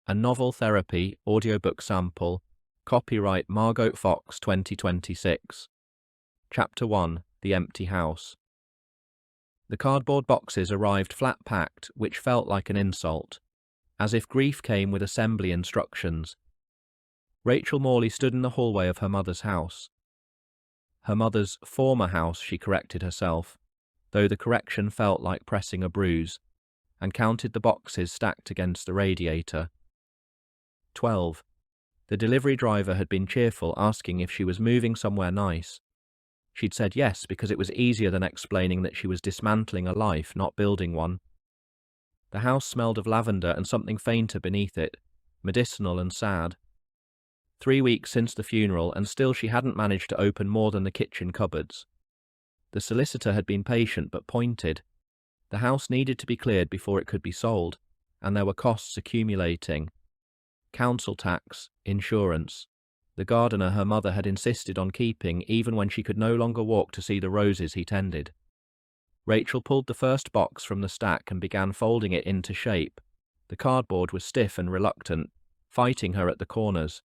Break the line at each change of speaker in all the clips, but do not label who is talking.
A Novel Therapy Audiobook Sample. Copyright Margot Fox 2026. Chapter 1. The Empty House. The cardboard boxes arrived flat-packed, which felt like an insult, as if grief came with assembly instructions. Rachel Morley stood in the hallway of her mother's house. Her mother's former house, she corrected herself, though the correction felt like pressing a bruise, and counted the boxes stacked against the radiator. 12. The delivery driver had been cheerful, asking if she was moving somewhere nice. She'd said yes because it was easier than explaining that she was dismantling a life, not building one. The house smelled of lavender and something fainter beneath it, medicinal and sad. 3 weeks since the funeral, and still she hadn't managed to open more than the kitchen cupboards. The solicitor had been patient but pointed. The house needed to be cleared before it could be sold, and there were costs accumulating. Council tax, insurance, the gardener her mother had insisted on keeping even when she could no longer walk to see the roses he tended. Rachel pulled the first box from the stack and began folding it into shape. The cardboard was stiff and reluctant, fighting her at the corners.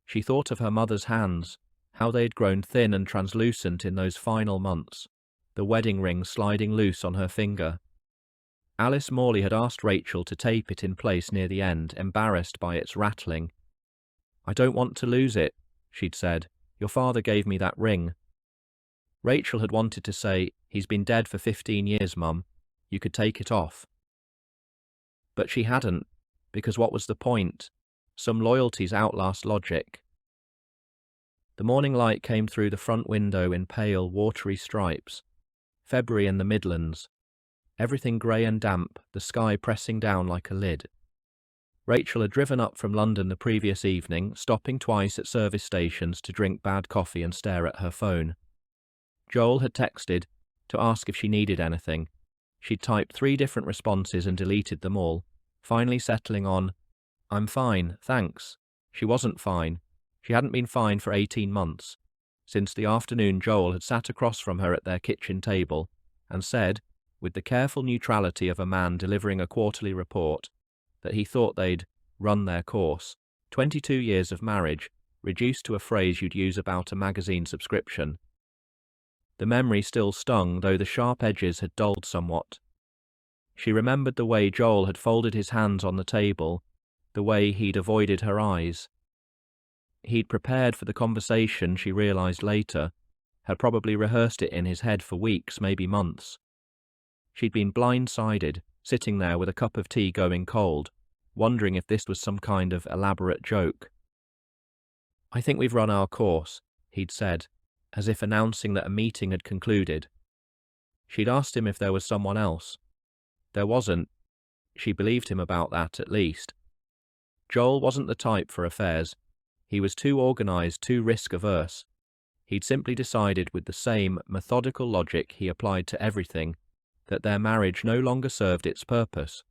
She thought of her mother's hands, how they'd grown thin and translucent in those final months, the wedding ring sliding loose on her finger. Alice Morley had asked Rachel to tape it in place near the end, embarrassed by its rattling. "I don't want to lose it," she'd said. "Your father gave me that ring." Rachel had wanted to say, "He's been dead for 15 years, Mum. You could take it off." But she hadn't, because what was the point? Some loyalties outlast logic. The morning light came through the front window in pale, watery stripes. February in the Midlands. Everything grey and damp, the sky pressing down like a lid. Rachel had driven up from London the previous evening, stopping twice at service stations to drink bad coffee and stare at her phone. Joel had texted to ask if she needed anything. She'd typed 3 different responses and deleted them all, finally settling on, "I'm fine, thanks." She wasn't fine. She hadn't been fine for 18 months, since the afternoon Joel had sat across from her at their kitchen table and said, with the careful neutrality of a man delivering a quarterly report, that he thought they'd run their course. 22 years of marriage, reduced to a phrase you'd use about a magazine subscription. The memory still stung, though the sharp edges had dulled somewhat. She remembered the way Joel had folded his hands on the table, the way he'd avoided her eyes. He'd prepared for the conversation, she realized later, had probably rehearsed it in his head for weeks, maybe months. She'd been blindsided, sitting there with a cup of tea going cold, wondering if this was some kind of elaborate joke. "I think we've run our course," he'd said, as if announcing that a meeting had concluded. She'd asked him if there was someone else. There wasn't. She believed him about that, at least. Joel wasn't the type for affairs. He was too organised, too risk-averse. He'd simply decided with the same methodical logic he applied to everything that their marriage no longer served its purpose,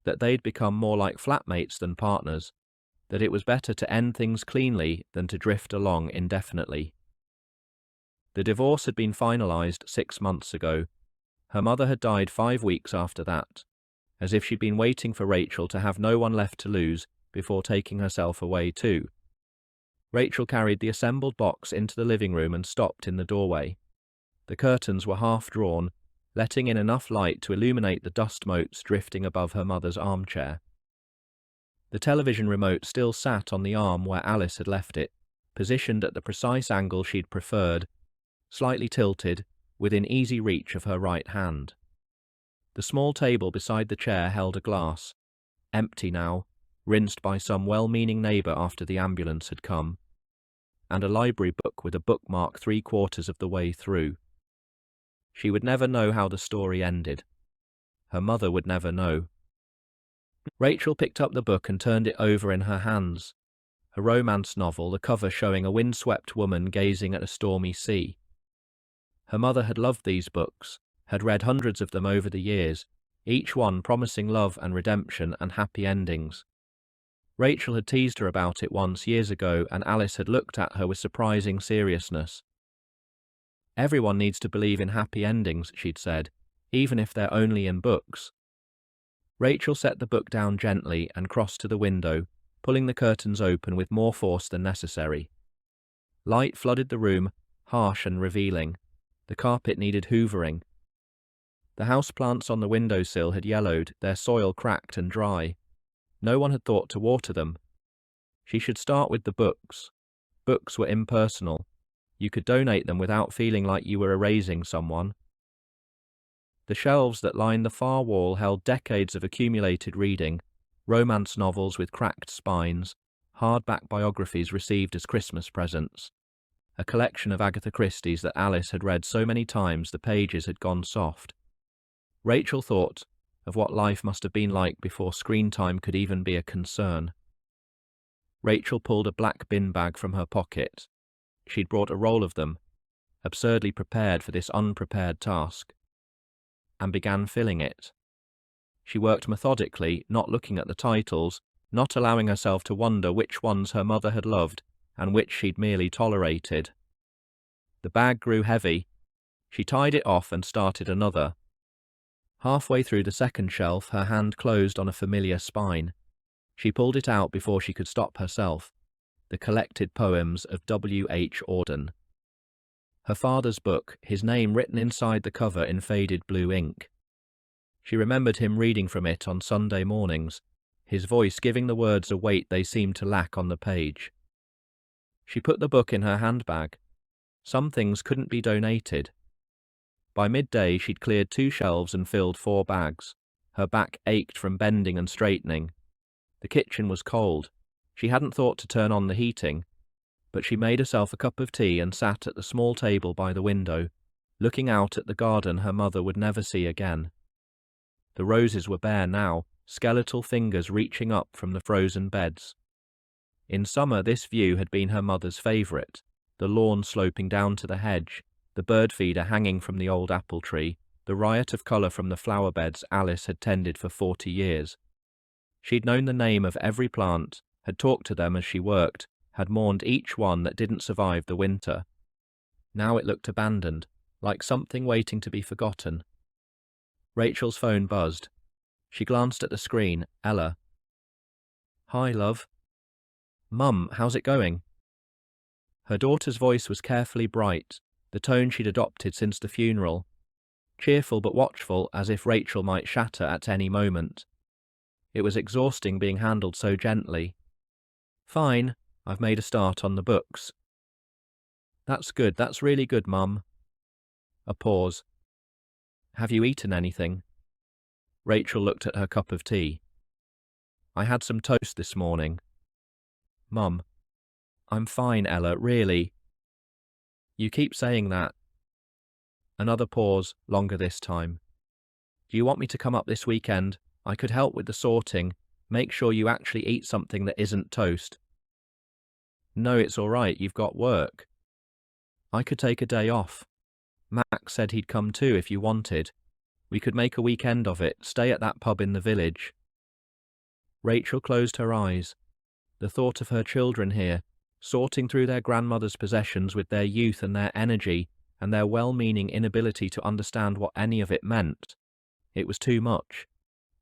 that they'd become more like flatmates than partners, that it was better to end things cleanly than to drift along indefinitely. The divorce had been finalised 6 months ago. Her mother had died 5 weeks after that, as if she'd been waiting for Rachel to have no one left to lose before taking herself away too. Rachel carried the assembled box into the living room and stopped in the doorway. The curtains were half drawn, letting in enough light to illuminate the dust motes drifting above her mother's armchair. The television remote still sat on the arm where Alice had left it, positioned at the precise angle she'd preferred, slightly tilted, within easy reach of her right hand. The small table beside the chair held a glass, empty now, rinsed by some well-meaning neighbour after the ambulance had come, and a library book with a bookmark 3/4 of the way through. She would never know how the story ended. Her mother would never know. Rachel picked up the book and turned it over in her hands. A romance novel, the cover showing a windswept woman gazing at a stormy sea. Her mother had loved these books, had read hundreds of them over the years, each one promising love and redemption and happy endings. Rachel had teased her about it once years ago, and Alice had looked at her with surprising seriousness. "Everyone needs to believe in happy endings," she'd said, "even if they're only in books." Rachel set the book down gently and crossed to the window, pulling the curtains open with more force than necessary. Light flooded the room, harsh and revealing. The carpet needed hoovering. The houseplants on the windowsill had yellowed, their soil cracked and dry. No one had thought to water them. She should start with the books. Books were impersonal. You could donate them without feeling like you were erasing someone. The shelves that lined the far wall held decades of accumulated reading, romance novels with cracked spines, hardback biographies received as Christmas presents, a collection of Agatha Christie's that Alice had read so many times the pages had gone soft. Rachel thought of what life must have been like before screen time could even be a concern. Rachel pulled a black bin bag from her pocket. She'd brought a roll of them, absurdly prepared for this unprepared task, and began filling it. She worked methodically, not looking at the titles, not allowing herself to wonder which ones her mother had loved and which she'd merely tolerated. The bag grew heavy. She tied it off and started another. Halfway through the second shelf, her hand closed on a familiar spine. She pulled it out before she could stop herself. The collected poems of W.H. Auden. Her father's book, his name written inside the cover in faded blue ink. She remembered him reading from it on Sunday mornings, his voice giving the words a weight they seemed to lack on the page. She put the book in her handbag. Some things couldn't be donated. By midday she'd cleared 2 shelves and filled 4 bags. Her back ached from bending and straightening. The kitchen was cold. She hadn't thought to turn on the heating, but she made herself a cup of tea and sat at the small table by the window, looking out at the garden her mother would never see again. The roses were bare now, skeletal fingers reaching up from the frozen beds. In summer this view had been her mother's favourite, the lawn sloping down to the hedge, the bird feeder hanging from the old apple tree, the riot of colour from the flower beds Alice had tended for 40 years. She'd known the name of every plant, had talked to them as she worked, had mourned each one that didn't survive the winter. Now it looked abandoned, like something waiting to be forgotten. Rachel's phone buzzed. She glanced at the screen. Ella. "Hi, love." "Mum, how's it going?" Her daughter's voice was carefully bright, the tone she'd adopted since the funeral, cheerful but watchful, as if Rachel might shatter at any moment. It was exhausting being handled so gently. "Fine, I've made a start on the books." "That's good, that's really good, Mum." A pause. "Have you eaten anything?" Rachel looked at her cup of tea. "I had some toast this morning." "Mum." "I'm fine, Ella, really." "You keep saying that." Another pause, longer this time. "Do you want me to come up this weekend? I could help with the sorting, make sure you actually eat something that isn't toast." "No, it's all right, you've got work." "I could take a day off. Max said he'd come too if you wanted. We could make a weekend of it, stay at that pub in the village." Rachel closed her eyes. The thought of her children here, sorting through their grandmother's possessions with their youth and their energy and their well-meaning inability to understand what any of it meant. It was too much.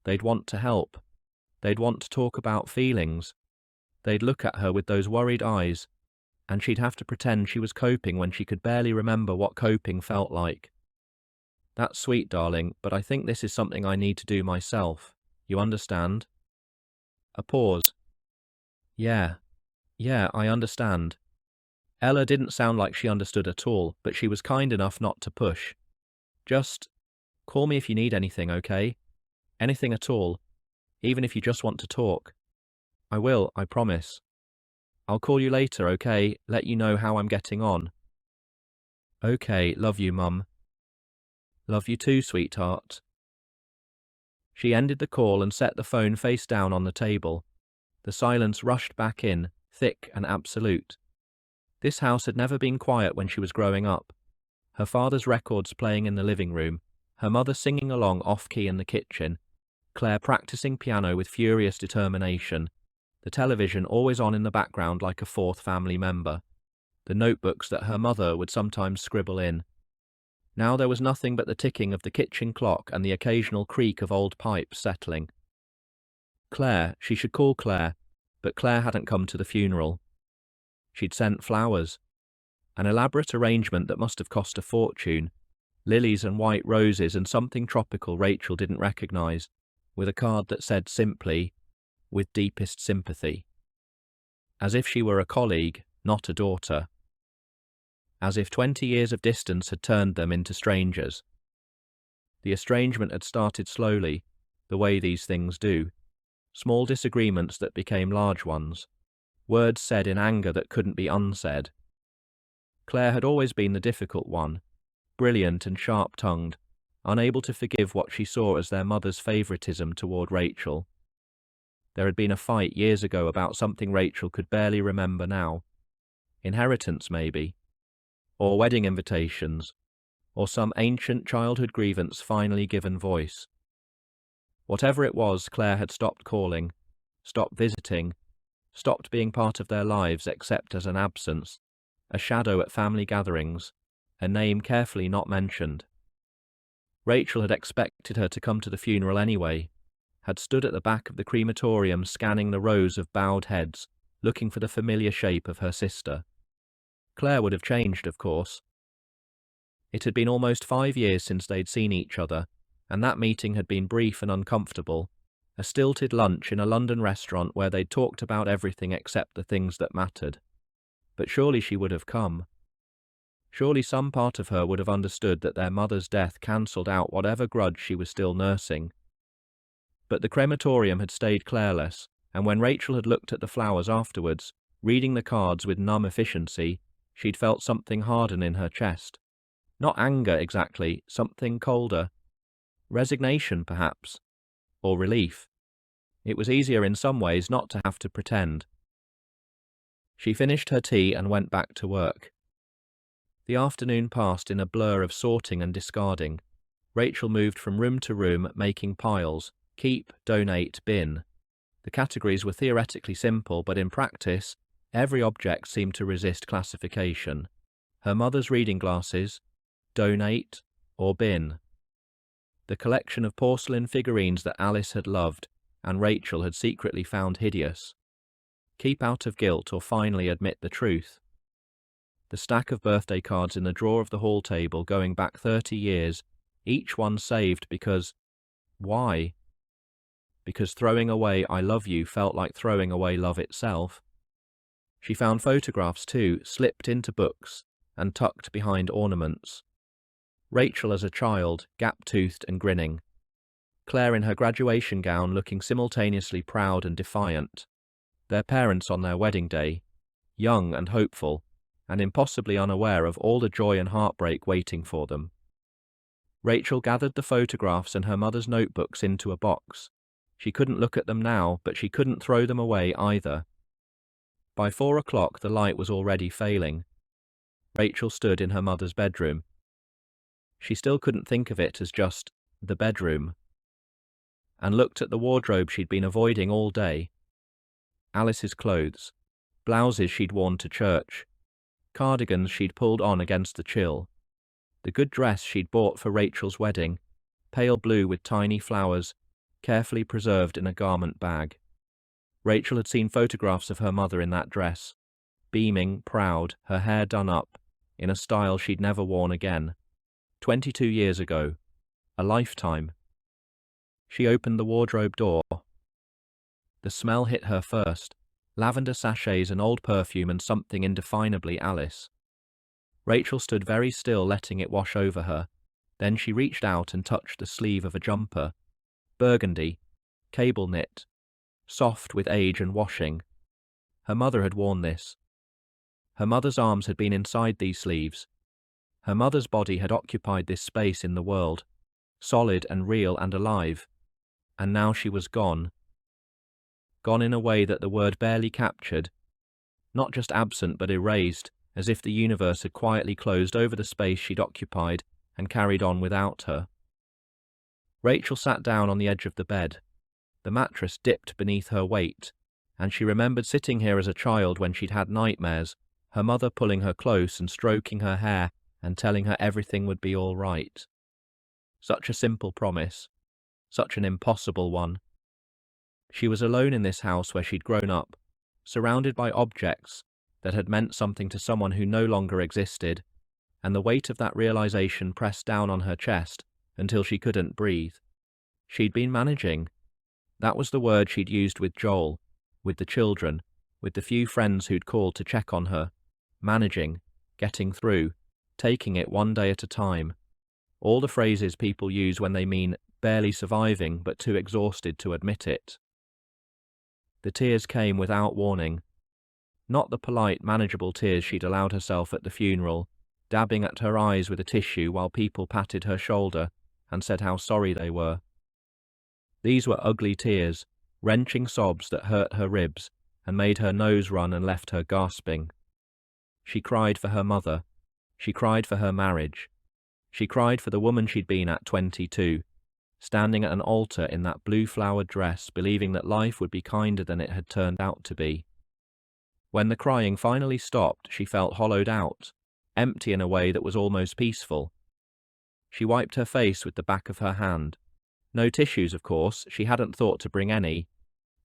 They'd want to help. They'd want to talk about feelings. They'd look at her with those worried eyes, and she'd have to pretend she was coping when she could barely remember what coping felt like. "That's sweet, darling, but I think this is something I need to do myself. You understand?" A pause. Yeah, I understand." Ella didn't sound like she understood at all, but she was kind enough not to push. "Just call me if you need anything, okay? Anything at all. Even if you just want to talk." "I will, I promise." "I'll call you later, okay? Let you know how I'm getting on." "Okay, love you, Mum." "Love you too, sweetheart." She ended the call and set the phone face down on the table. The silence rushed back in, thick and absolute. This house had never been quiet when she was growing up. Her father's records playing in the living room, her mother singing along off-key in the kitchen, Claire practicing piano with furious determination, the television always on in the background like a fourth family member, the notebooks that her mother would sometimes scribble in. Now there was nothing but the ticking of the kitchen clock and the occasional creak of old pipes settling. Claire, she should call Claire, but Claire hadn't come to the funeral. She'd sent flowers, an elaborate arrangement that must have cost a fortune, lilies and white roses and something tropical Rachel didn't recognise, with a card that said simply, "With deepest sympathy." As if she were a colleague, not a daughter. As if 20 years of distance had turned them into strangers. The estrangement had started slowly, the way these things do. Small disagreements that became large ones. Words said in anger that couldn't be unsaid. Claire had always been the difficult one, brilliant and sharp-tongued, unable to forgive what she saw as their mother's favouritism toward Rachel. There had been a fight years ago about something Rachel could barely remember now. Inheritance, maybe. Or wedding invitations. Or some ancient childhood grievance finally given voice. Whatever it was, Claire had stopped calling, stopped visiting, stopped being part of their lives except as an absence, a shadow at family gatherings, a name carefully not mentioned. Rachel had expected her to come to the funeral anyway, had stood at the back of the crematorium scanning the rows of bowed heads, looking for the familiar shape of her sister. Claire would have changed, of course. It had been almost 5 years since they'd seen each other, and that meeting had been brief and uncomfortable, a stilted lunch in a London restaurant where they'd talked about everything except the things that mattered. But surely she would have come. Surely some part of her would have understood that their mother's death cancelled out whatever grudge she was still nursing. But the crematorium had stayed Clareless, and when Rachel had looked at the flowers afterwards, reading the cards with numb efficiency, she'd felt something harden in her chest. Not anger exactly, something colder. Resignation, perhaps. Or relief. It was easier in some ways not to have to pretend. She finished her tea and went back to work. The afternoon passed in a blur of sorting and discarding. Rachel moved from room to room, making piles. Keep, donate, bin. The categories were theoretically simple, but in practice, every object seemed to resist classification. Her mother's reading glasses, donate, or bin. The collection of porcelain figurines that Alice had loved and Rachel had secretly found hideous. Keep out of guilt or finally admit the truth. The stack of birthday cards in the drawer of the hall table going back 30 years, each one saved because... why? Because throwing away "I love you" felt like throwing away love itself. She found photographs too, slipped into books and tucked behind ornaments. Rachel as a child, gap-toothed and grinning. Claire in her graduation gown looking simultaneously proud and defiant. Their parents on their wedding day, young and hopeful, and impossibly unaware of all the joy and heartbreak waiting for them. Rachel gathered the photographs and her mother's notebooks into a box. She couldn't look at them now, but she couldn't throw them away either. By 4 o'clock the light was already failing. Rachel stood in her mother's bedroom. She still couldn't think of it as just the bedroom, and looked at the wardrobe she'd been avoiding all day. Alice's clothes, blouses she'd worn to church, cardigans she'd pulled on against the chill, the good dress she'd bought for Rachel's wedding, pale blue with tiny flowers, carefully preserved in a garment bag. Rachel had seen photographs of her mother in that dress, beaming, proud, her hair done up, in a style she'd never worn again. 22 years ago. A lifetime. She opened the wardrobe door. The smell hit her first. Lavender sachets and old perfume and something indefinably Alice. Rachel stood very still, letting it wash over her. Then she reached out and touched the sleeve of a jumper. Burgundy, cable knit, soft with age and washing. Her mother had worn this. Her mother's arms had been inside these sleeves. Her mother's body had occupied this space in the world, solid and real and alive. And now she was gone. Gone in a way that the word barely captured. Not just absent but erased, as if the universe had quietly closed over the space she'd occupied and carried on without her. Rachel sat down on the edge of the bed. The mattress dipped beneath her weight, and she remembered sitting here as a child when she'd had nightmares, her mother pulling her close and stroking her hair and telling her everything would be all right. Such a simple promise. Such an impossible one. She was alone in this house where she'd grown up, surrounded by objects that had meant something to someone who no longer existed, and the weight of that realization pressed down on her chest until she couldn't breathe. She'd been managing. That was the word she'd used with Joel, with the children, with the few friends who'd called to check on her. Managing, getting through, taking it one day at a time. All the phrases people use when they mean barely surviving but too exhausted to admit it. The tears came without warning. Not the polite, manageable tears she'd allowed herself at the funeral, dabbing at her eyes with a tissue while people patted her shoulder and said how sorry they were. These were ugly tears, wrenching sobs that hurt her ribs and made her nose run and left her gasping. She cried for her mother. She cried for her marriage. She cried for the woman she'd been at 22, standing at an altar in that blue-flowered dress, believing that life would be kinder than it had turned out to be. When the crying finally stopped, she felt hollowed out, empty in a way that was almost peaceful. She wiped her face with the back of her hand. No tissues, of course, she hadn't thought to bring any,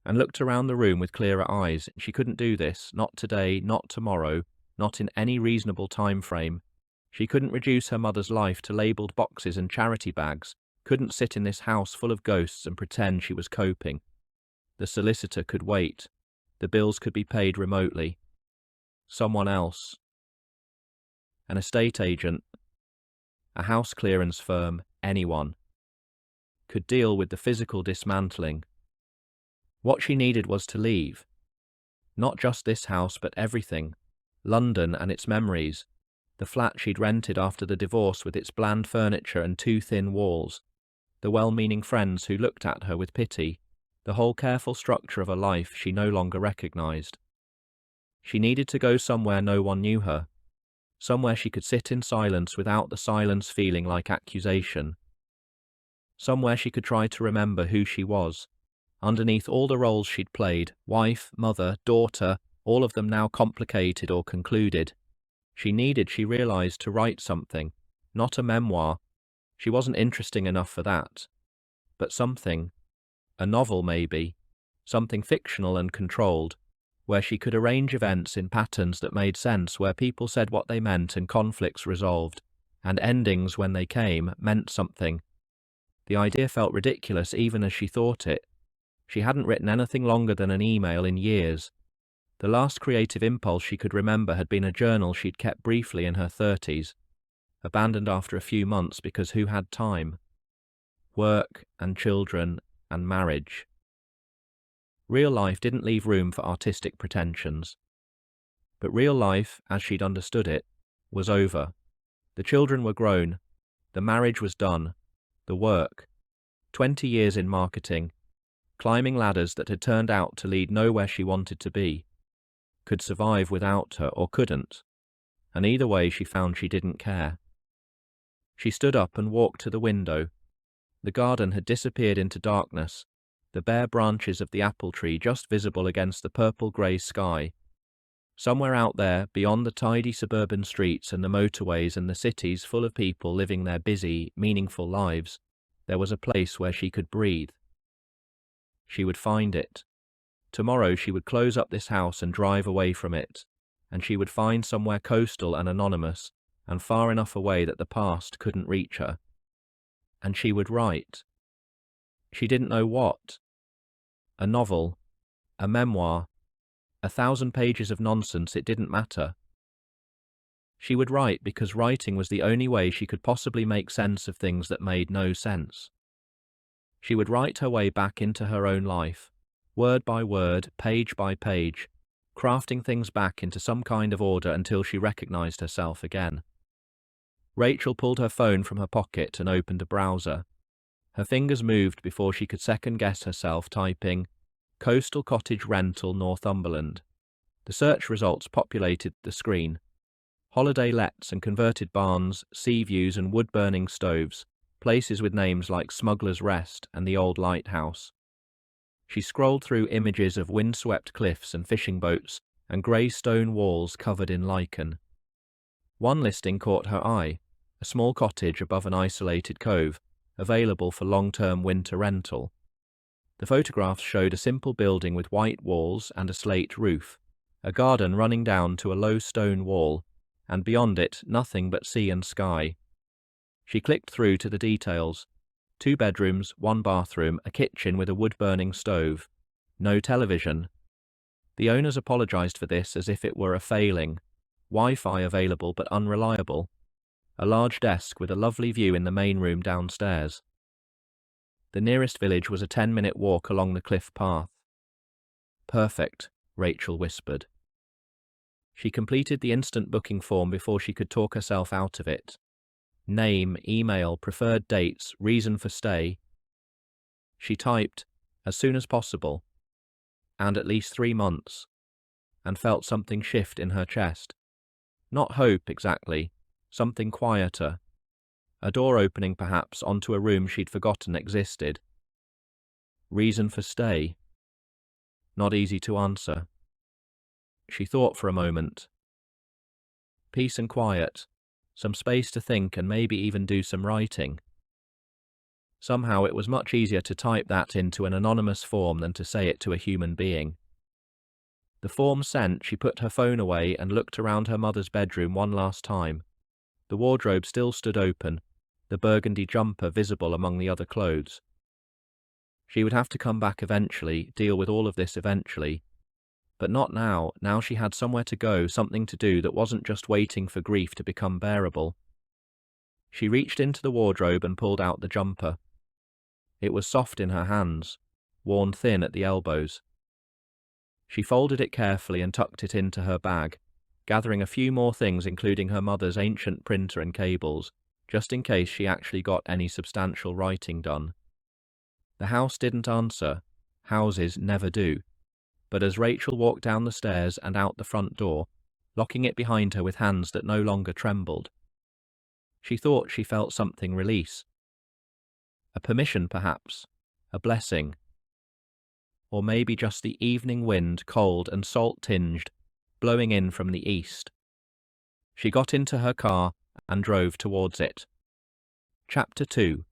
and looked around the room with clearer eyes. She couldn't do this, not today, not tomorrow, not in any reasonable time frame. She couldn't reduce her mother's life to labelled boxes and charity bags, couldn't sit in this house full of ghosts and pretend she was coping. The solicitor could wait. The bills could be paid remotely. Someone else. An estate agent, a house clearance firm, anyone, could deal with the physical dismantling. What she needed was to leave. Not just this house, but everything. London and its memories. The flat she'd rented after the divorce with its bland furniture and too thin walls. The well-meaning friends who looked at her with pity. The whole careful structure of a life she no longer recognized. She needed to go somewhere no one knew her. Somewhere she could sit in silence without the silence feeling like accusation. Somewhere she could try to remember who she was. Underneath all the roles she'd played, wife, mother, daughter, all of them now complicated or concluded. She realized, to write something, not a memoir. She wasn't interesting enough for that. But something. A novel, maybe. Something fictional and controlled, where she could arrange events in patterns that made sense, where people said what they meant and conflicts resolved, and endings, when they came, meant something. The idea felt ridiculous even as she thought it. She hadn't written anything longer than an email in years. The last creative impulse she could remember had been a journal she'd kept briefly in her 30s, abandoned after a few months because who had time? Work and children and marriage. Real life didn't leave room for artistic pretensions. But real life, as she'd understood it, was over. The children were grown. The marriage was done. The work. 20 years in marketing, climbing ladders that had turned out to lead nowhere she wanted to be, could survive without her or couldn't, and either way she found she didn't care. She stood up and walked to the window. The garden had disappeared into darkness, the bare branches of the apple tree just visible against the purple-grey sky. Somewhere out there, beyond the tidy suburban streets and the motorways and the cities full of people living their busy, meaningful lives, there was a place where she could breathe. She would find it. Tomorrow she would close up this house and drive away from it, and she would find somewhere coastal and anonymous, and far enough away that the past couldn't reach her. And she would write. She didn't know what. A novel. A memoir. 1,000 pages of nonsense, it didn't matter. She would write because writing was the only way she could possibly make sense of things that made no sense. She would write her way back into her own life, word by word, page by page, crafting things back into some kind of order until she recognized herself again. Rachel pulled her phone from her pocket and opened a browser. Her fingers moved before she could second-guess herself, typing, "Coastal Cottage Rental, Northumberland." The search results populated the screen. Holiday lets and converted barns, sea views and wood-burning stoves, places with names like Smuggler's Rest and the Old Lighthouse. She scrolled through images of wind-swept cliffs and fishing boats and grey stone walls covered in lichen. One listing caught her eye, a small cottage above an isolated cove, available for long-term winter rental. The photographs showed a simple building with white walls and a slate roof, a garden running down to a low stone wall, and beyond it nothing but sea and sky. She clicked through to the details. 2 bedrooms, 1 bathroom, a kitchen with a wood-burning stove. No television. The owners apologized for this as if it were a failing. Wi-Fi available but unreliable. A large desk with a lovely view in the main room downstairs. The nearest village was a 10-minute walk along the cliff path. Perfect, Rachel whispered. She completed the instant booking form before she could talk herself out of it. Name, email, preferred dates, reason for stay. She typed, as soon as possible, and at least 3 months, and felt something shift in her chest. Not hope, exactly, something quieter. A door opening, perhaps, onto a room she'd forgotten existed. Reason for stay? Not easy to answer. She thought for a moment. Peace and quiet, some space to think and maybe even do some writing. Somehow it was much easier to type that into an anonymous form than to say it to a human being. The form sent, she put her phone away and looked around her mother's bedroom one last time. The wardrobe still stood open, the burgundy jumper visible among the other clothes. She would have to come back eventually, deal with all of this eventually. But not now. Now she had somewhere to go, something to do that wasn't just waiting for grief to become bearable. She reached into the wardrobe and pulled out the jumper. It was soft in her hands, worn thin at the elbows. She folded it carefully and tucked it into her bag, gathering a few more things including her mother's ancient printer and cables, just in case she actually got any substantial writing done. The house didn't answer. Houses never do. But as Rachel walked down the stairs and out the front door, locking it behind her with hands that no longer trembled, she thought she felt something release. A permission, perhaps. A blessing. Or maybe just the evening wind, cold and salt-tinged, blowing in from the east. She got into her car and drove towards it. Chapter 2.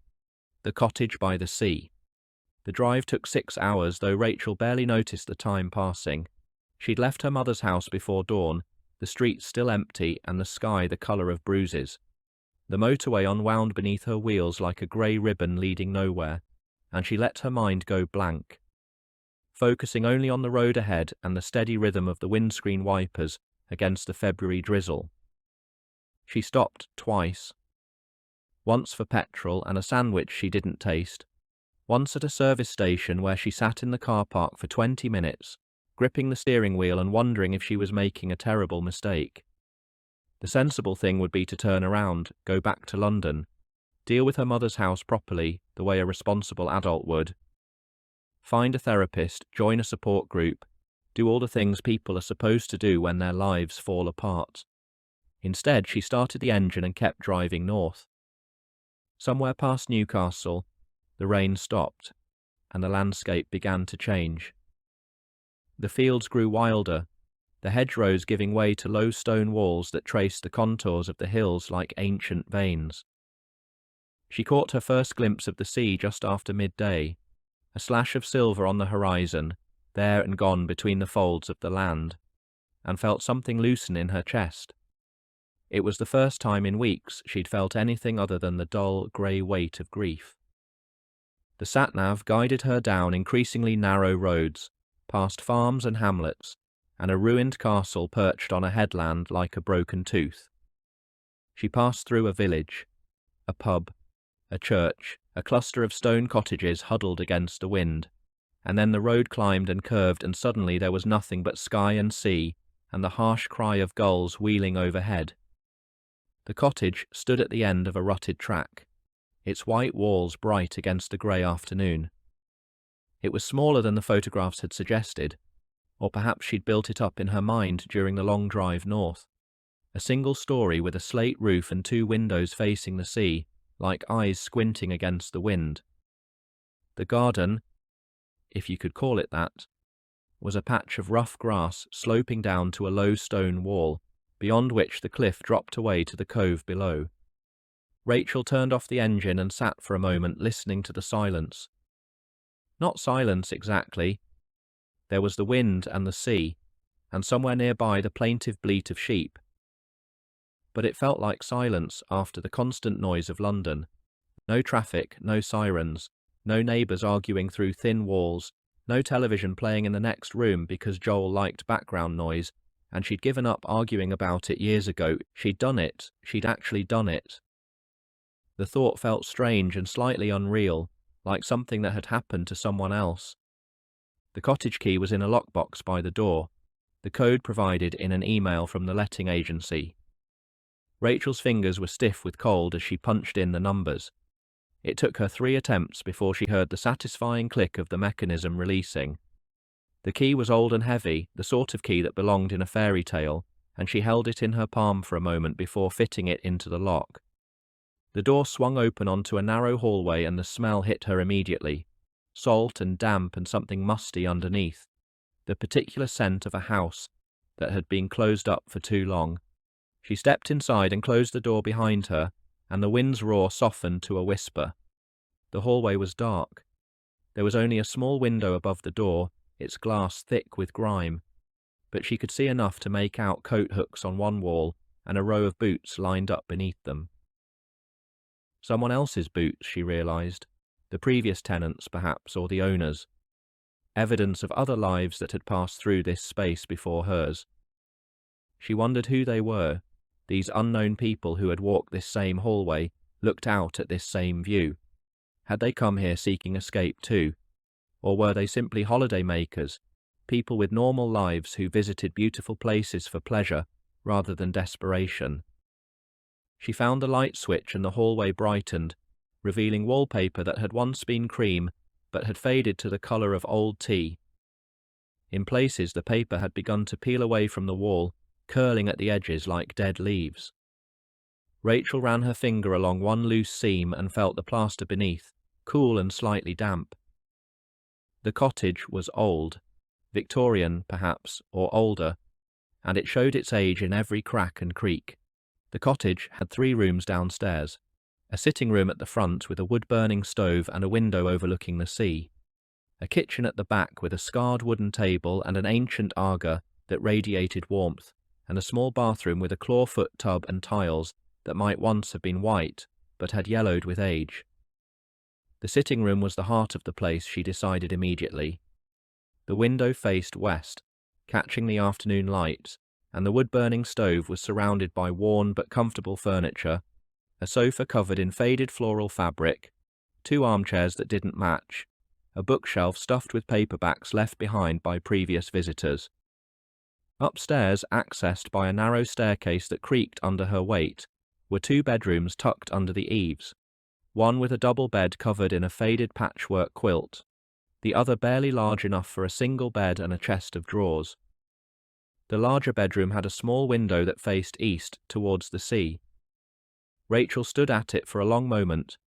The Cottage by the Sea. The drive took 6 hours, though Rachel barely noticed the time passing. She'd left her mother's house before dawn, the streets still empty and the sky the colour of bruises. The motorway unwound beneath her wheels like a grey ribbon leading nowhere, and she let her mind go blank, focusing only on the road ahead and the steady rhythm of the windscreen wipers against the February drizzle. She stopped twice. Once for petrol and a sandwich she didn't taste. Once at a service station where she sat in the car park for 20 minutes, gripping the steering wheel and wondering if she was making a terrible mistake. The sensible thing would be to turn around, go back to London, deal with her mother's house properly, the way a responsible adult would. Find a therapist, join a support group, do all the things people are supposed to do when their lives fall apart. Instead, she started the engine and kept driving north. Somewhere past Newcastle, the rain stopped, and the landscape began to change. The fields grew wilder, the hedgerows giving way to low stone walls that traced the contours of the hills like ancient veins. She caught her first glimpse of the sea just after midday, a slash of silver on the horizon, there and gone between the folds of the land, and felt something loosen in her chest. It was the first time in weeks she'd felt anything other than the dull, grey weight of grief. The sat-nav guided her down increasingly narrow roads, past farms and hamlets, and a ruined castle perched on a headland like a broken tooth. She passed through a village, a pub, a church, a cluster of stone cottages huddled against the wind, and then the road climbed and curved and suddenly there was nothing but sky and sea and the harsh cry of gulls wheeling overhead. The cottage stood at the end of a rutted track, its white walls bright against the grey afternoon. It was smaller than the photographs had suggested, or perhaps she'd built it up in her mind during the long drive north. A single story with a slate roof and 2 windows facing the sea, like eyes squinting against the wind. The garden, if you could call it that, was a patch of rough grass sloping down to a low stone wall, beyond which the cliff dropped away to the cove below. Rachel turned off the engine and sat for a moment listening to the silence. Not silence exactly. There was the wind and the sea, and somewhere nearby the plaintive bleat of sheep. But it felt like silence after the constant noise of London. No traffic, no sirens, no neighbours arguing through thin walls, no television playing in the next room because Joel liked background noise, and she'd given up arguing about it years ago. She'd done it. She'd actually done it. The thought felt strange and slightly unreal, like something that had happened to someone else. The cottage key was in a lockbox by the door, the code provided in an email from the letting agency. Rachel's fingers were stiff with cold as she punched in the numbers. It took her 3 attempts before she heard the satisfying click of the mechanism releasing. The key was old and heavy, the sort of key that belonged in a fairy tale, and she held it in her palm for a moment before fitting it into the lock. The door swung open onto a narrow hallway and the smell hit her immediately. Salt and damp and something musty underneath. The particular scent of a house that had been closed up for too long. She stepped inside and closed the door behind her, and the wind's roar softened to a whisper. The hallway was dark. There was only a small window above the door, its glass thick with grime, but she could see enough to make out coat hooks on one wall and a row of boots lined up beneath them. Someone else's boots, she realised. The previous tenants, perhaps, or the owners. Evidence of other lives that had passed through this space before hers. She wondered who they were, these unknown people who had walked this same hallway, looked out at this same view. Had they come here seeking escape too? Or were they simply holiday makers, people with normal lives who visited beautiful places for pleasure rather than desperation? She found the light switch and the hallway brightened, revealing wallpaper that had once been cream but had faded to the colour of old tea. In places the paper had begun to peel away from the wall, curling at the edges like dead leaves. Rachel ran her finger along one loose seam and felt the plaster beneath, cool and slightly damp. The cottage was old, Victorian, perhaps, or older, and it showed its age in every crack and creak. The cottage had 3 rooms downstairs, a sitting room at the front with a wood-burning stove and a window overlooking the sea, a kitchen at the back with a scarred wooden table and an ancient Aga that radiated warmth, and a small bathroom with a clawfoot tub and tiles that might once have been white but had yellowed with age. The sitting room was the heart of the place, she decided immediately. The window faced west, catching the afternoon light, and the wood-burning stove was surrounded by worn but comfortable furniture, a sofa covered in faded floral fabric, 2 armchairs that didn't match, a bookshelf stuffed with paperbacks left behind by previous visitors. Upstairs, accessed by a narrow staircase that creaked under her weight, were 2 bedrooms tucked under the eaves, one with a double bed covered in a faded patchwork quilt, the other barely large enough for a single bed and a chest of drawers. The larger bedroom had a small window that faced east, towards the sea. Rachel stood at it for a long moment,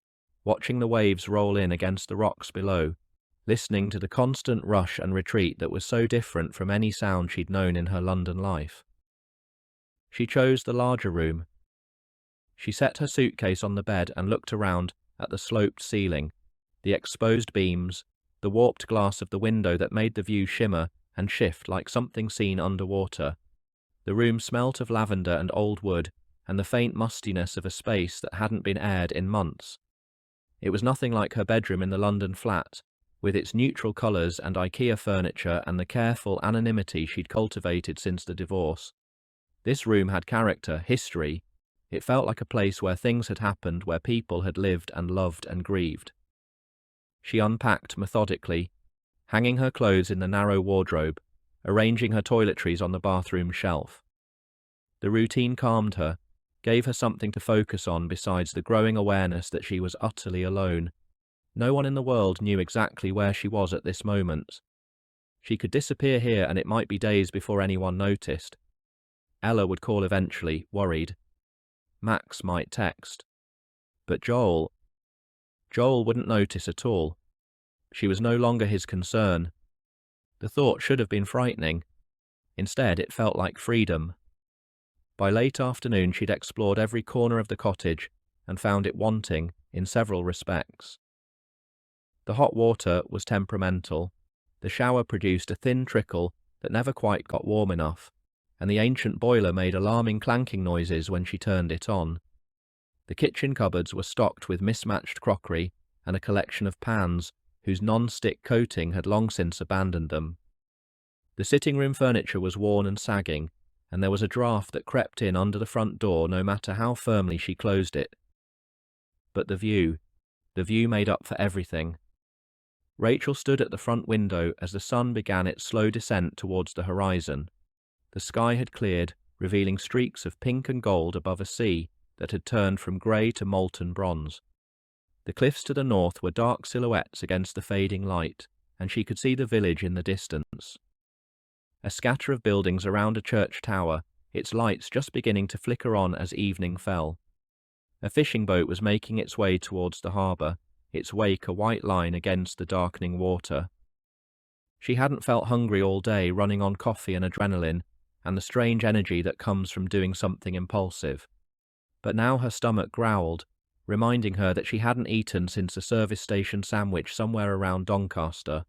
watching the waves roll in against the rocks below, listening to the constant rush and retreat that was so different from any sound she'd known in her London life. She chose the larger room. She set her suitcase on the bed and looked around at the sloped ceiling, the exposed beams, the warped glass of the window that made the view shimmer and shift like something seen underwater. The room smelt of lavender and old wood, and the faint mustiness of a space that hadn't been aired in months. It was nothing like her bedroom in the London flat, with its neutral colours and IKEA furniture and the careful anonymity she'd cultivated since the divorce. This room had character, history. It felt like a place where things had happened, where people had lived and loved and grieved. She unpacked methodically, hanging her clothes in the narrow wardrobe, arranging her toiletries on the bathroom shelf. The routine calmed her, gave her something to focus on besides the growing awareness that she was utterly alone. No one in the world knew exactly where she was at this moment. She could disappear here and it might be days before anyone noticed. Ella would call eventually, worried. Max might text. But Joel wouldn't notice at all. She was no longer his concern. The thought should have been frightening. Instead, it felt like freedom. By late afternoon, she'd explored every corner of the cottage and found it wanting in several respects. The hot water was temperamental. The shower produced a thin trickle that never quite got warm enough, and the ancient boiler made alarming clanking noises when she turned it on. The kitchen cupboards were stocked with mismatched crockery and a collection of pans whose non-stick coating had long since abandoned them. The sitting room furniture was worn and sagging, and there was a draught that crept in under the front door no matter how firmly she closed it. But the view made up for everything. Rachel stood at the front window as the sun began its slow descent towards the horizon. The sky had cleared, revealing streaks of pink and gold above a sea that had turned from grey to molten bronze. The cliffs to the north were dark silhouettes against the fading light, and she could see the village in the distance. A scatter of buildings around a church tower, its lights just beginning to flicker on as evening fell. A fishing boat was making its way towards the harbour, its wake a white line against the darkening water. She hadn't felt hungry all day, running on coffee and adrenaline, and the strange energy that comes from doing something impulsive. But now her stomach growled, reminding her that she hadn't eaten since a service station sandwich somewhere around Doncaster.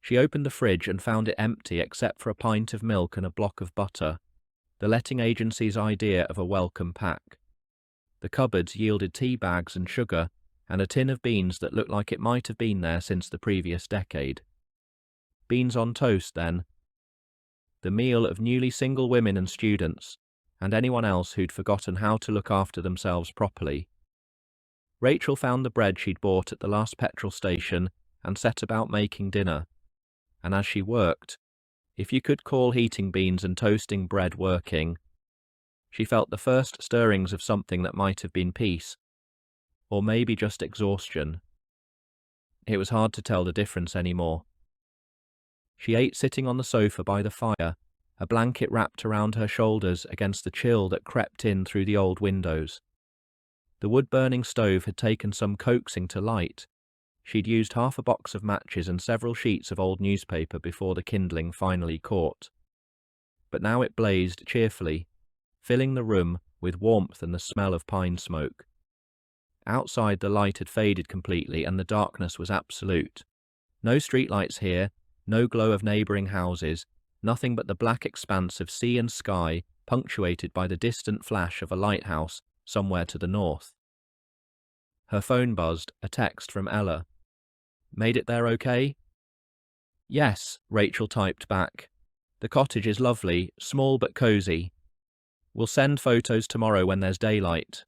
She opened the fridge and found it empty except for a pint of milk and a block of butter, the letting agency's idea of a welcome pack. The cupboards yielded tea bags and sugar, and a tin of beans that looked like it might have been there since the previous decade. Beans on toast, then. The meal of newly single women and students, and anyone else who'd forgotten how to look after themselves properly. Rachel found the bread she'd bought at the last petrol station and set about making dinner. And as she worked, if you could call heating beans and toasting bread working, she felt the first stirrings of something that might have been peace, or maybe just exhaustion. It was hard to tell the difference anymore. She ate sitting on the sofa by the fire, a blanket wrapped around her shoulders against the chill that crept in through the old windows. The wood-burning stove had taken some coaxing to light. She'd used half a box of matches and several sheets of old newspaper before the kindling finally caught. But now it blazed cheerfully, filling the room with warmth and the smell of pine smoke. Outside the light had faded completely and the darkness was absolute. No streetlights here, no glow of neighbouring houses, nothing but the black expanse of sea and sky punctuated by the distant flash of a lighthouse somewhere to the north. Her phone buzzed, a text from Ella. "Made it there okay?" "Yes," Rachel typed back. "The cottage is lovely, small but cosy. We'll send photos tomorrow when there's daylight."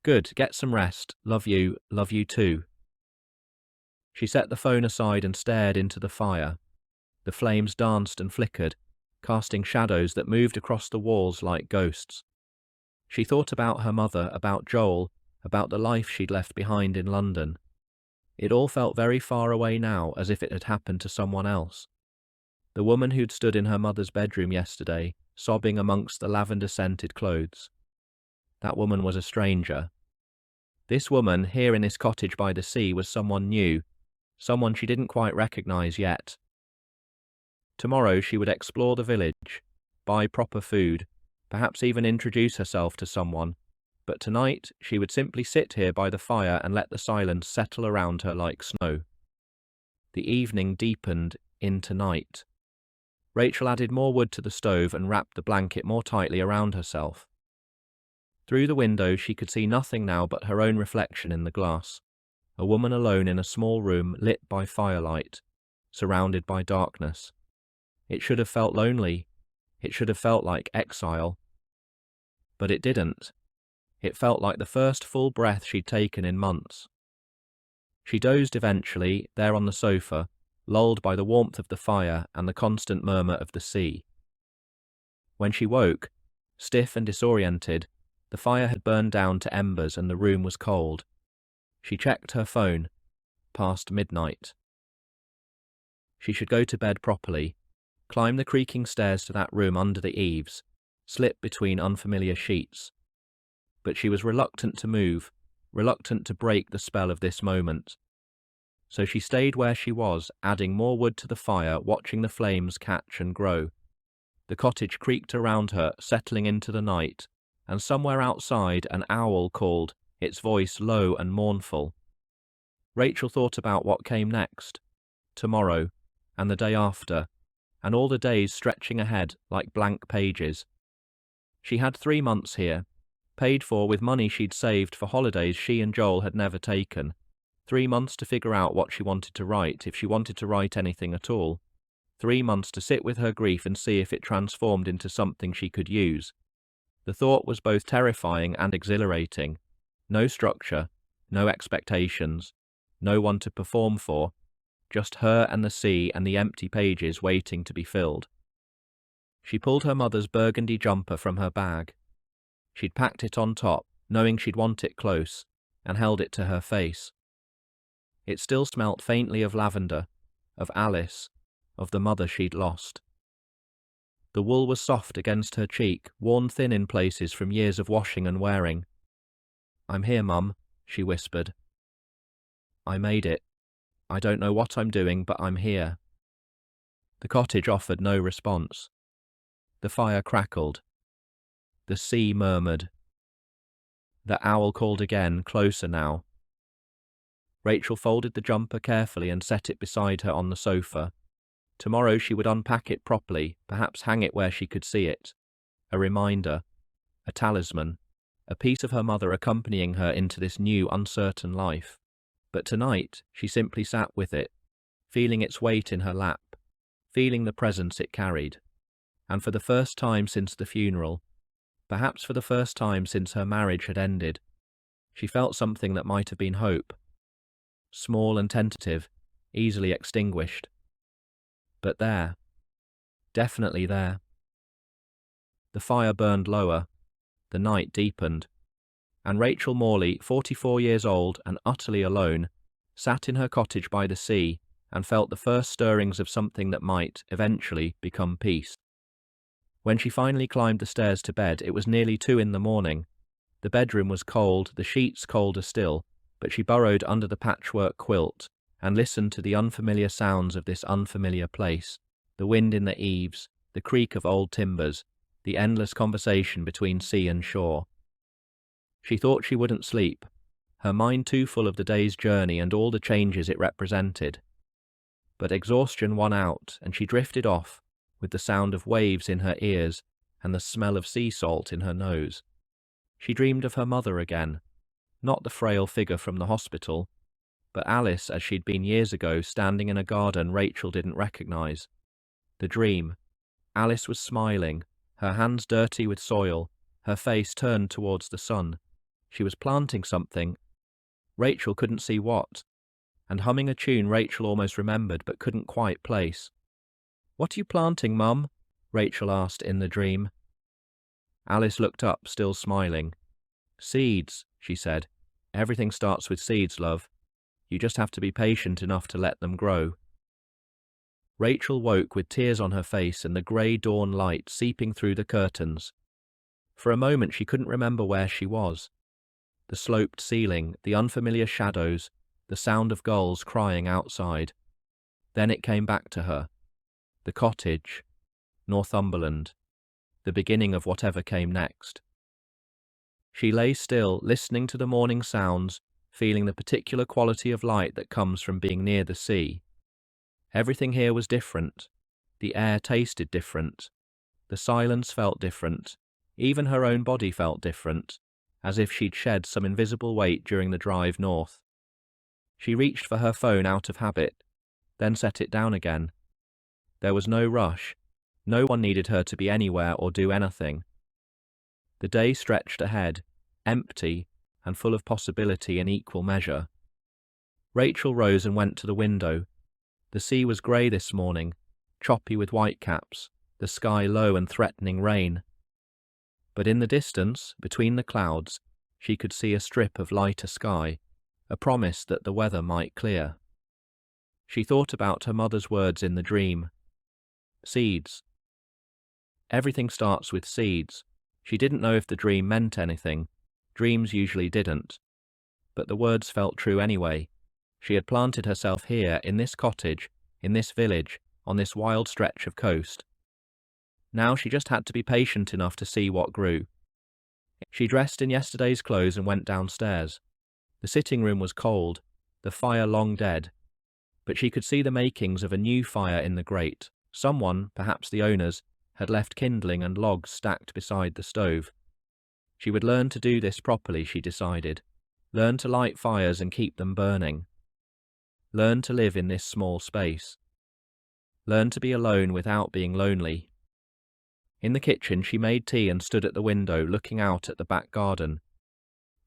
"Good, get some rest. Love you too." She set the phone aside and stared into the fire. The flames danced and flickered, casting shadows that moved across the walls like ghosts. She thought about her mother, about Joel, about the life she'd left behind in London. It all felt very far away now, as if it had happened to someone else. The woman who'd stood in her mother's bedroom yesterday, sobbing amongst the lavender-scented clothes. That woman was a stranger. This woman, here in this cottage by the sea, was someone new, someone she didn't quite recognize yet. Tomorrow she would explore the village, buy proper food, perhaps even introduce herself to someone, but tonight she would simply sit here by the fire and let the silence settle around her like snow. The evening deepened into night. Rachel added more wood to the stove and wrapped the blanket more tightly around herself. Through the window she could see nothing now but her own reflection in the glass, a woman alone in a small room lit by firelight, surrounded by darkness. It should have felt lonely. It should have felt like exile. But it didn't. It felt like the first full breath she'd taken in months. She dozed eventually, there on the sofa, lulled by the warmth of the fire and the constant murmur of the sea. When she woke, stiff and disoriented, the fire had burned down to embers and the room was cold. She checked her phone. Past midnight. She should go to bed properly, climb the creaking stairs to that room under the eaves, slip between unfamiliar sheets. But she was reluctant to move, reluctant to break the spell of this moment. So she stayed where she was, adding more wood to the fire, watching the flames catch and grow. The cottage creaked around her, settling into the night, and somewhere outside an owl called, its voice low and mournful. Rachel thought about what came next, tomorrow, and the day after, and all the days stretching ahead like blank pages. She had 3 months here, paid for with money she'd saved for holidays she and Joel had never taken. 3 months to figure out what she wanted to write, if she wanted to write anything at all. 3 months to sit with her grief and see if it transformed into something she could use. The thought was both terrifying and exhilarating. No structure, no expectations, no one to perform for, just her and the sea and the empty pages waiting to be filled. She pulled her mother's burgundy jumper from her bag. She'd packed it on top, knowing she'd want it close, and held it to her face. It still smelt faintly of lavender, of Alice, of the mother she'd lost. The wool was soft against her cheek, worn thin in places from years of washing and wearing. "I'm here, Mum," she whispered. "I made it. I don't know what I'm doing, but I'm here." The cottage offered no response. The fire crackled. The sea murmured. The owl called again, closer now. Rachel folded the jumper carefully and set it beside her on the sofa. Tomorrow she would unpack it properly, perhaps hang it where she could see it. A reminder, a talisman, a piece of her mother accompanying her into this new, uncertain life. But tonight she simply sat with it, feeling its weight in her lap, feeling the presence it carried. And for the first time since the funeral, perhaps for the first time since her marriage had ended, she felt something that might have been hope. Small and tentative, easily extinguished. But there. Definitely there. The fire burned lower. The night deepened. And Rachel Morley, 44 years old and utterly alone, sat in her cottage by the sea and felt the first stirrings of something that might, eventually, become peace. When she finally climbed the stairs to bed, it was nearly 2 a.m. The bedroom was cold, the sheets colder still, but she burrowed under the patchwork quilt and listened to the unfamiliar sounds of this unfamiliar place, the wind in the eaves, the creak of old timbers, the endless conversation between sea and shore. She thought she wouldn't sleep, her mind too full of the day's journey and all the changes it represented. But exhaustion won out, and she drifted off, with the sound of waves in her ears and the smell of sea salt in her nose. She dreamed of her mother again, not the frail figure from the hospital, but Alice as she'd been years ago, standing in a garden Rachel didn't recognize. The dream. Alice was smiling, her hands dirty with soil, her face turned towards the sun. She was planting something. Rachel couldn't see what, and humming a tune Rachel almost remembered but couldn't quite place. "What are you planting, Mum?" Rachel asked in the dream. Alice looked up, still smiling. "Seeds," she said. "Everything starts with seeds, love. You just have to be patient enough to let them grow." Rachel woke with tears on her face and the grey dawn light seeping through the curtains. For a moment she couldn't remember where she was. The sloped ceiling, the unfamiliar shadows, the sound of gulls crying outside. Then it came back to her. The cottage, Northumberland, the beginning of whatever came next. She lay still, listening to the morning sounds, feeling the particular quality of light that comes from being near the sea. Everything here was different. The air tasted different. The silence felt different. Even her own body felt different, as if she'd shed some invisible weight during the drive north. She reached for her phone out of habit, then set it down again. There was no rush. No one needed her to be anywhere or do anything. The day stretched ahead, empty and full of possibility in equal measure. Rachel rose and went to the window. The sea was grey this morning, choppy with whitecaps, the sky low and threatening rain. But in the distance, between the clouds, she could see a strip of lighter sky, a promise that the weather might clear. She thought about her mother's words in the dream. Seeds. Everything starts with seeds. She didn't know if the dream meant anything. Dreams usually didn't. But the words felt true anyway. She had planted herself here, in this cottage, in this village, on this wild stretch of coast. Now she just had to be patient enough to see what grew. She dressed in yesterday's clothes and went downstairs. The sitting room was cold. the fire long dead, but she could see the makings of a new fire in the grate. Someone, perhaps the owners, had left kindling and logs stacked beside the stove. She would learn to do this properly, she decided. Learn to light fires and keep them burning. Learn to live in this small space. Learn to be alone without being lonely. In the kitchen, she made tea and stood at the window looking out at the back garden.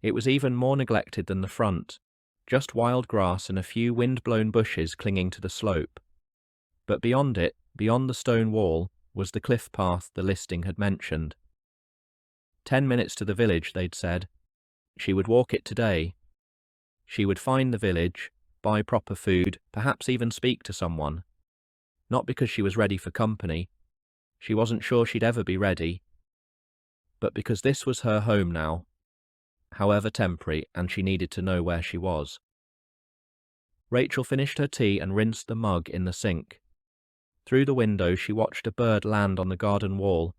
It was even more neglected than the front, just wild grass and a few wind-blown bushes clinging to the slope. But beyond it, beyond the stone wall, was the cliff path the listing had mentioned. 10 minutes to the village, they'd said. She would walk it today. She would find the village, buy proper food, perhaps even speak to someone. Not because she was ready for company. She wasn't sure she'd ever be ready. But because this was her home now, however temporary, and she needed to know where she was. Rachel finished her tea and rinsed the mug in the sink. Through the window she watched a bird land on the garden wall,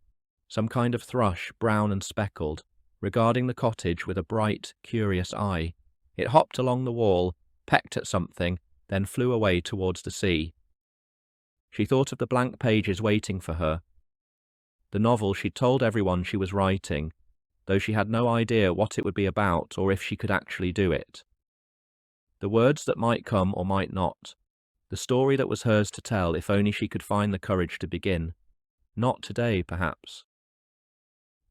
some kind of thrush, brown and speckled, regarding the cottage with a bright, curious eye. It hopped along the wall, pecked at something, then flew away towards the sea. She thought of the blank pages waiting for her, the novel she'd told everyone she was writing, though she had no idea what it would be about or if she could actually do it. The words that might come or might not, the story that was hers to tell if only she could find the courage to begin. Not today, perhaps.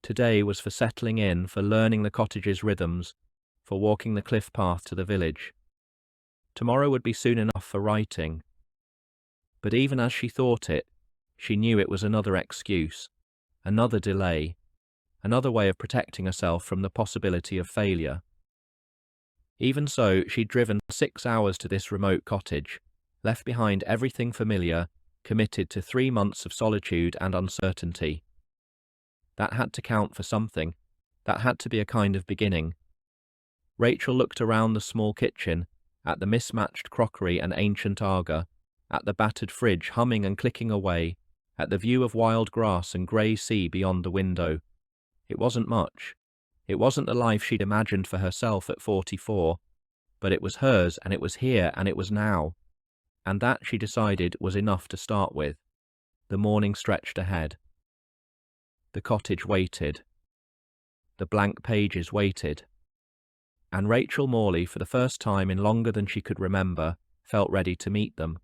Today was for settling in, for learning the cottage's rhythms, for walking the cliff path to the village. Tomorrow would be soon enough for writing. But even as she thought it, she knew it was another excuse, another delay, another way of protecting herself from the possibility of failure. Even so, she'd driven 6 hours to this remote cottage, left behind everything familiar, committed to 3 months of solitude and uncertainty. That had to count for something. That had to be a kind of beginning. Rachel looked around the small kitchen, at the mismatched crockery and ancient Aga, at the battered fridge humming and clicking away, at the view of wild grass and grey sea beyond the window. It wasn't much. It wasn't the life she'd imagined for herself at 44, but it was hers, and it was here, and it was now. And that, she decided, was enough to start with. The morning stretched ahead. The cottage waited. The blank pages waited. And Rachel Morley, for the first time in longer than she could remember, felt ready to meet them.